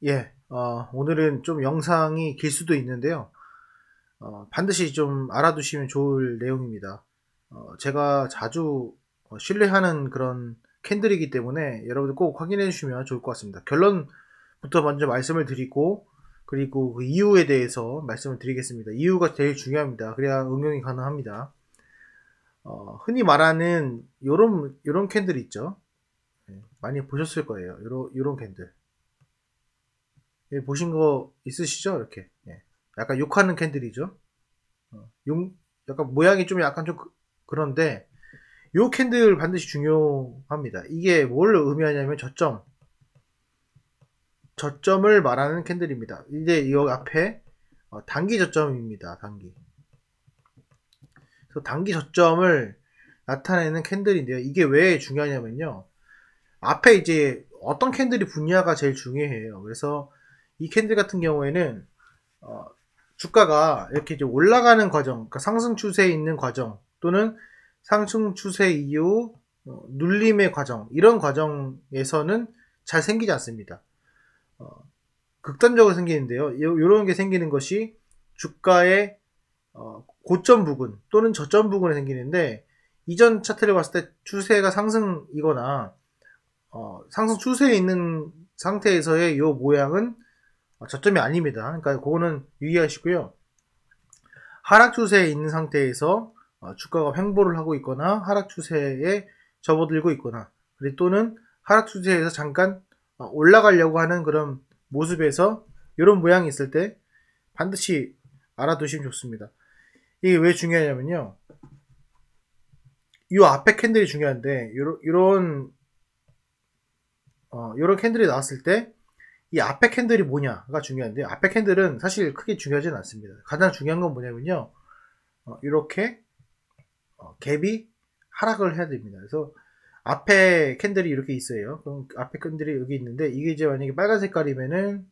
예, 오늘은 좀 영상이 길 수도 있는데요. 반드시 좀 알아두시면 좋을 내용입니다. 제가 자주 신뢰하는 그런 캔들이기 때문에 여러분들 꼭 확인해 주시면 좋을 것 같습니다. 결론부터 먼저 말씀을 드리고, 그리고 그 이유에 대해서 말씀을 드리겠습니다. 이유가 제일 중요합니다. 그래야 응용이 가능합니다. 흔히 말하는 요런 캔들 있죠. 예, 많이 보셨을 거예요. 요런 캔들. 예, 보신 거 있으시죠? 이렇게. 예. 약간 욕하는 캔들이죠. 용, 약간 모양이 좀 약간 좀 그런데, 요 캔들 반드시 중요합니다. 이게 뭘 의미하냐면 저점을 말하는 캔들입니다. 이제 이 앞에 단기 저점입니다. 단기. 그래서 단기 저점을 나타내는 캔들인데요. 이게 왜 중요하냐면요. 앞에 이제 어떤 캔들이 붙냐가 제일 중요해요. 그래서 이 캔들 같은 경우에는 어, 주가가 이렇게 이제 올라가는 과정, 그러니까 상승 추세에 있는 과정, 또는 상승 추세 이후 눌림의 과정, 이런 과정에서는 잘 생기지 않습니다. 어, 극단적으로 생기는데요. 이런 게 생기는 것이 주가의 고점 부근 또는 저점 부근에 생기는데, 이전 차트를 봤을 때 추세가 상승이거나 상승 추세에 있는 상태에서의 이 모양은 저점이 아닙니다. 그러니까 그거는 유의하시고요. 하락 추세에 있는 상태에서 주가가 횡보를 하고 있거나 하락 추세에 접어들고 있거나, 그리고 또는 하락 추세에서 잠깐 올라가려고 하는 그런 모습에서 이런 모양이 있을 때 반드시 알아두시면 좋습니다. 이게 왜 중요하냐면요. 이 앞에 캔들이 중요한데, 요런 캔들이 나왔을 때 이 앞에 캔들이 뭐냐가 중요한데, 앞에 캔들은 사실 크게 중요하지는 않습니다. 가장 중요한 건 뭐냐면요. 이렇게 갭이 하락을 해야 됩니다. 그래서 앞에 캔들이 이렇게 있어요. 그럼 앞에 캔들이 여기 있는데, 이게 이제 만약에 빨간 색깔이면은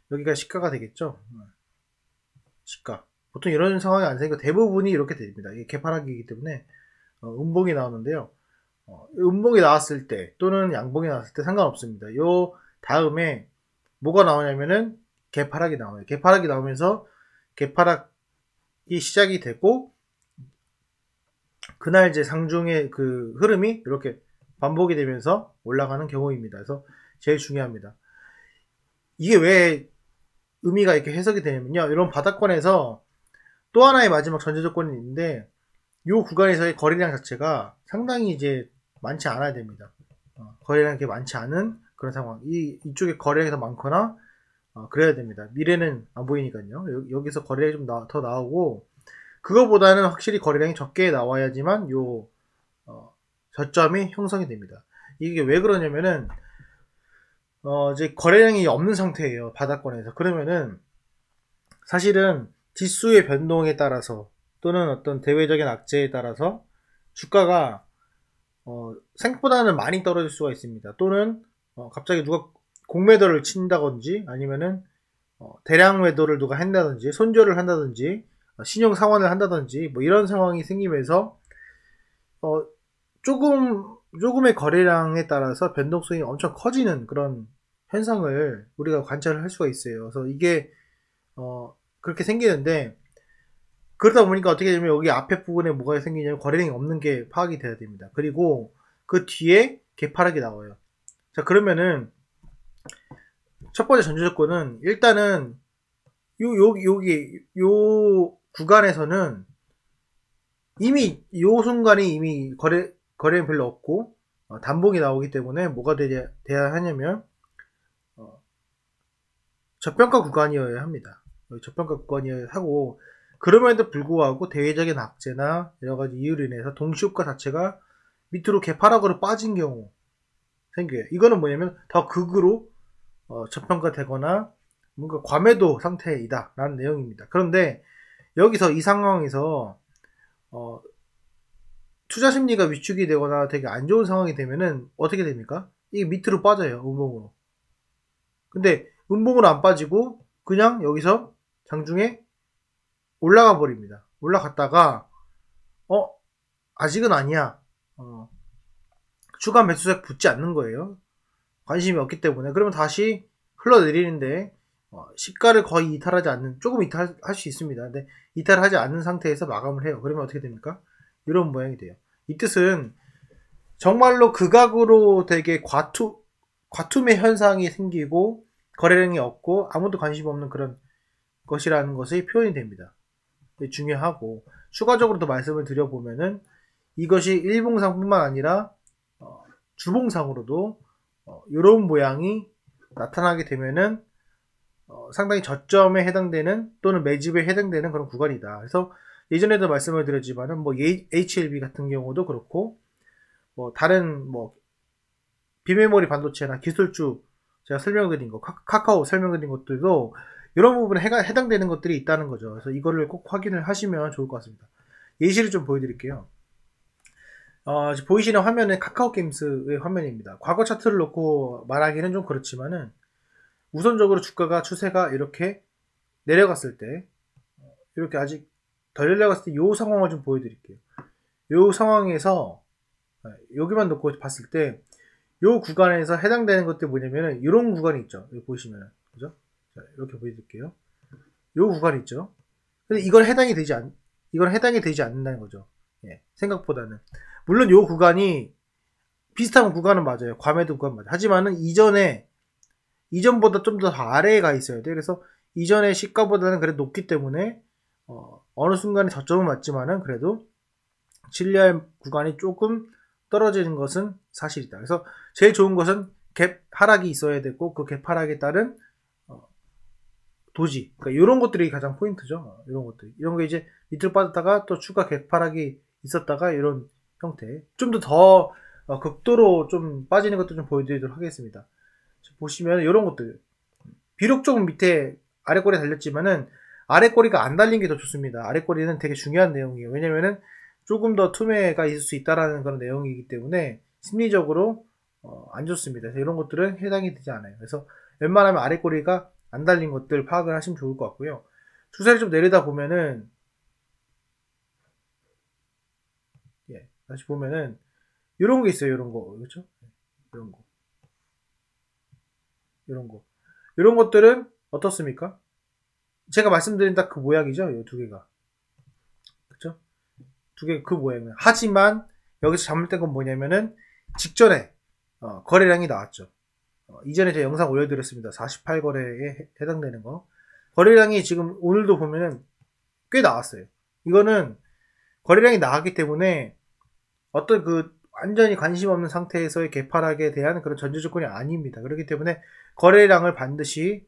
여기가 시가가 되겠죠. 시가. 보통 이런 상황이 안 생겨 대부분이 이렇게 됩니다. 이게 개파락이기 때문에 음봉이 나오는데요. 음봉이 나왔을 때 또는 양봉이 나왔을 때 상관없습니다. 요 다음에 뭐가 나오냐면은 개파락이 나와요. 개파락이 나오면서 개파락이 시작이 되고, 그날 이제 상중의 그 흐름이 이렇게 반복이 되면서 올라가는 경우입니다. 그래서 제일 중요합니다. 이게 왜 의미가 이렇게 해석이 되냐면요. 이런 바닥권에서 또 하나의 마지막 전제 조건이 있는데, 이 구간에서의 거래량 자체가 상당히 이제 많지 않아야 됩니다. 거래량이 많지 않은 그런 상황. 이쪽에 거래량이 더 많거나 그래야 됩니다. 미래는 안 보이니까요. 여기서 거래량이 좀 더 나오고, 그거보다는 확실히 거래량이 적게 나와야지만 요 저점이 형성이 됩니다. 이게 왜 그러냐면은 이제 거래량이 없는 상태예요. 바닥권에서. 그러면은 사실은 지수의 변동에 따라서 또는 어떤 대외적인 악재에 따라서 주가가 생각보다는 많이 떨어질 수가 있습니다. 또는 갑자기 누가 공매도를 친다든지, 아니면은 대량 매도를 누가 한다든지, 손절을 한다든지, 신용 상환을 한다든지, 뭐 이런 상황이 생기면서 조금의 거래량에 따라서 변동성이 엄청 커지는 그런 현상을 우리가 관찰을 할 수가 있어요. 그래서 이게 그렇게 생기는데, 그러다 보니까 어떻게 되면 여기 앞에 부분에 뭐가 생기냐면 거래량이 없는 게 파악이 돼야 됩니다. 그리고 그 뒤에 개파락이 나와요. 자, 그러면은 첫 번째 전제 조건은 일단은 요 구간에서는 이미 요 순간에 이미 거래는 별로 없고 단봉이 나오기 때문에 뭐가 돼야 하냐면 저평가 구간이어야 합니다. 저평가 구간이어야 하고, 그럼에도 불구하고 대외적인 악재나 여러가지 이유로 인해서 동시효과 자체가 밑으로 개파락으로 빠진 경우 생겨요. 이거는 뭐냐면 더 극으로 저평가되거나 뭔가 과매도 상태이다 라는 내용입니다. 그런데 여기서 이 상황에서 투자 심리가 위축이 되거나 되게 안 좋은 상황이 되면은 어떻게 됩니까? 이게 밑으로 빠져요. 음봉으로. 근데 음봉으로 안 빠지고 그냥 여기서 장중에 올라가 버립니다. 올라갔다가 아직은 아니야. 추가 매수세 붙지 않는 거예요. 관심이 없기 때문에. 그러면 다시 흘러내리는데 시가를 거의 이탈하지 않는, 조금 이탈할 수 있습니다. 근데 이탈하지 않는 상태에서 마감을 해요. 그러면 어떻게 됩니까? 이런 모양이 돼요. 이 뜻은 정말로 극악으로 되게 과투매 현상이 생기고 거래량이 없고 아무도 관심 없는 그런 것이라는 것이 표현이 됩니다. 중요하고, 추가적으로 더 말씀을 드려보면은 이것이 일봉상뿐만 아니라 주봉상으로도 이런 모양이 나타나게 되면은 상당히 저점에 해당되는 또는 매집에 해당되는 그런 구간이다. 그래서 예전에도 말씀을 드렸지만은 뭐 HLB 같은 경우도 그렇고, 뭐 다른 뭐 비메모리 반도체나 기술주 제가 설명드린 거, 카카오 설명드린 것들도 이런 부분에 해당되는 것들이 있다는 거죠. 그래서 이거를 꼭 확인을 하시면 좋을 것 같습니다. 예시를 좀 보여드릴게요. 보이시는 화면은 카카오 게임스의 화면입니다. 과거 차트를 놓고 말하기는 좀 그렇지만은, 우선적으로 주가가 추세가 이렇게 내려갔을 때, 이렇게 아직 덜 내려갔을 때 이 상황을 좀 보여드릴게요. 이 상황에서 여기만 놓고 봤을 때 이 구간에서 해당되는 것들이 뭐냐면은 이런 구간이 있죠. 여기 보시면은, 그죠? 자, 이렇게 보여드릴게요. 이 구간이 있죠. 근데 이건 해당이 되지 않는다는 거죠. 예, 생각보다는. 물론 이 구간이 비슷한 구간은 맞아요. 과매도 구간 맞아요. 하지만은 이전보다 좀 더 아래에 가 있어야 돼요. 그래서 이전의 시가보다는 그래도 높기 때문에 어느 순간에 저점은 맞지만은 그래도 진리할 구간이 조금 떨어지는 것은 사실이다. 그래서 제일 좋은 것은 갭 하락이 있어야 되고, 그 갭 하락에 따른 도지, 그러니까 이런 것들이 가장 포인트죠. 이런 거 이제 밑으로 빠졌다가 또 추가 갭 하락이 있었다가 이런 형태. 좀 더 극도로 좀 빠지는 것도 좀 보여드리도록 하겠습니다. 보시면 이런 것들, 비록 조금 밑에 아래꼬리 달렸지만은 아래꼬리가 안 달린 게 더 좋습니다. 아래꼬리는 되게 중요한 내용이에요. 왜냐면은 조금 더 투매가 있을 수 있다라는 그런 내용이기 때문에 심리적으로 안 좋습니다. 그래서 이런 것들은 해당이 되지 않아요. 그래서 웬만하면 아래꼬리가 안 달린 것들 파악을 하시면 좋을 것 같고요. 추세를 좀 내리다 보면은, 예, 다시 보면은 이런 게 있어요. 이런 거, 그렇죠? 이런 것들은 어떻습니까? 제가 말씀드린 딱 그 모양이죠. 이 두 개가, 그렇죠? 두 개 그 모양이에요. 하지만 여기서 잘못된 건 뭐냐면은 직전에 거래량이 나왔죠. 이전에 제가 영상 올려드렸습니다. 48거래에 해당되는 거. 거래량이 지금 오늘도 보면은 꽤 나왔어요. 이거는 거래량이 나왔기 때문에 어떤 그 완전히 관심 없는 상태에서의 개파락에 대한 그런 전제 조건이 아닙니다. 그렇기 때문에 거래량을 반드시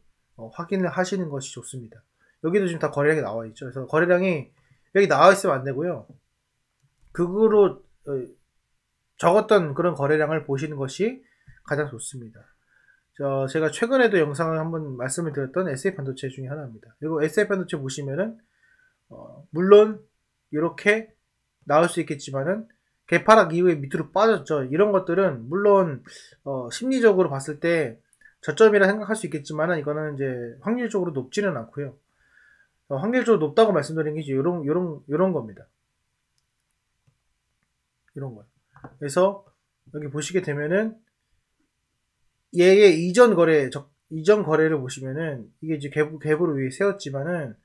확인을 하시는 것이 좋습니다. 여기도 지금 다 거래량이 나와 있죠. 그래서 거래량이 여기 나와 있으면 안 되고요. 극으로 적었던 그런 거래량을 보시는 것이 가장 좋습니다. 제가 최근에도 영상을 한번 말씀을 드렸던 SA 반도체 중에 하나입니다. 그리고 SA 반도체 보시면은 물론 이렇게 나올 수 있겠지만은 개파락 이후에 밑으로 빠졌죠. 이런 것들은 물론 심리적으로 봤을 때 저점이라 생각할 수 있겠지만은 이거는 이제 확률적으로 높지는 않고요. 확률적으로 높다고 말씀드린 게 이런 겁니다. 이런 거예요. 그래서 여기 보시게 되면은 얘의 이전 거래를 보시면은 이게 이제 갭으로 위에 세웠지만은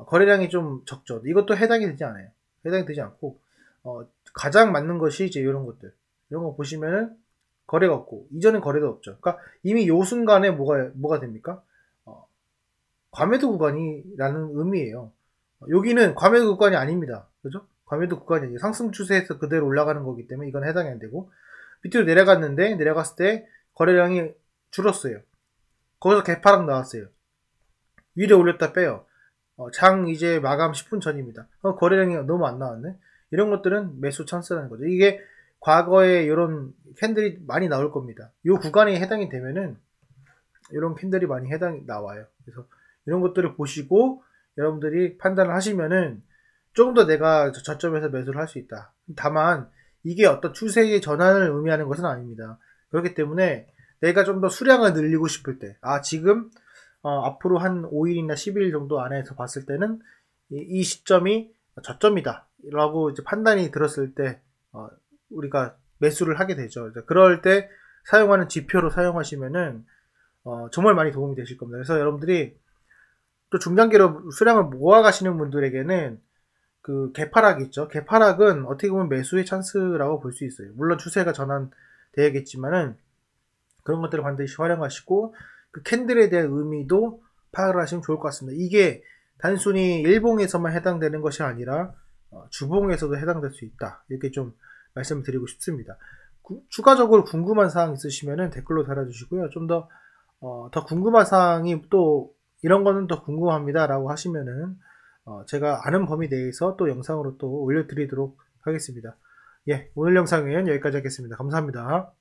거래량이 좀 적죠. 이것도 해당이 되지 않아요. 해당이 되지 않고 가장 맞는 것이 이제 이런 것들, 이런 거 보시면은 거래가 없고 이전엔 거래도 없죠. 그러니까 이미 요 순간에 뭐가 됩니까? 과매도 구간이라는 의미예요. 여기는 과매도 구간이 아닙니다. 그죠? 과매도 구간이 아니에요. 상승 추세에서 그대로 올라가는 거기 때문에 이건 해당이 안 되고, 밑으로 내려갔을 때 거래량이 줄었어요. 거기서 개파락 나왔어요. 위로 올렸다 빼요. 장 이제 마감 10분 전입니다. 거래량이 너무 안 나왔네. 이런 것들은 매수 찬스라는 거죠. 이게 과거에 이런 캔들이 많이 나올 겁니다. 이 구간에 해당이 되면은 이런 캔들이 많이 나와요. 그래서 이런 것들을 보시고 여러분들이 판단을 하시면은 조금 더 내가 저점에서 매수를 할 수 있다. 다만 이게 어떤 추세의 전환을 의미하는 것은 아닙니다. 그렇기 때문에 내가 좀 더 수량을 늘리고 싶을 때, 지금 앞으로 한 5일이나 10일 정도 안에서 봤을 때는 이 시점이 저점이다 라고 이제 판단이 들었을 때 우리가 매수를 하게 되죠. 그럴 때 사용하는 지표로 사용하시면은 정말 많이 도움이 되실 겁니다. 그래서 여러분들이 또 중장기로 수량을 모아가시는 분들에게는 그 개파락 있죠. 개파락은 어떻게 보면 매수의 찬스라고 볼 수 있어요. 물론 추세가 전환돼야겠지만은 그런 것들을 반드시 활용하시고 그 캔들에 대한 의미도 파악을 하시면 좋을 것 같습니다. 이게 단순히 일봉에서만 해당되는 것이 아니라 주봉에서도 해당될 수 있다. 이렇게 좀 말씀을 드리고 싶습니다. 추가적으로 궁금한 사항 있으시면 댓글로 달아주시고요. 좀 더 궁금한 사항이 또 이런 거는 더 궁금합니다 라고 하시면은 제가 아는 범위 내에서 또 영상으로 또 올려드리도록 하겠습니다. 예, 오늘 영상은 여기까지 하겠습니다. 감사합니다.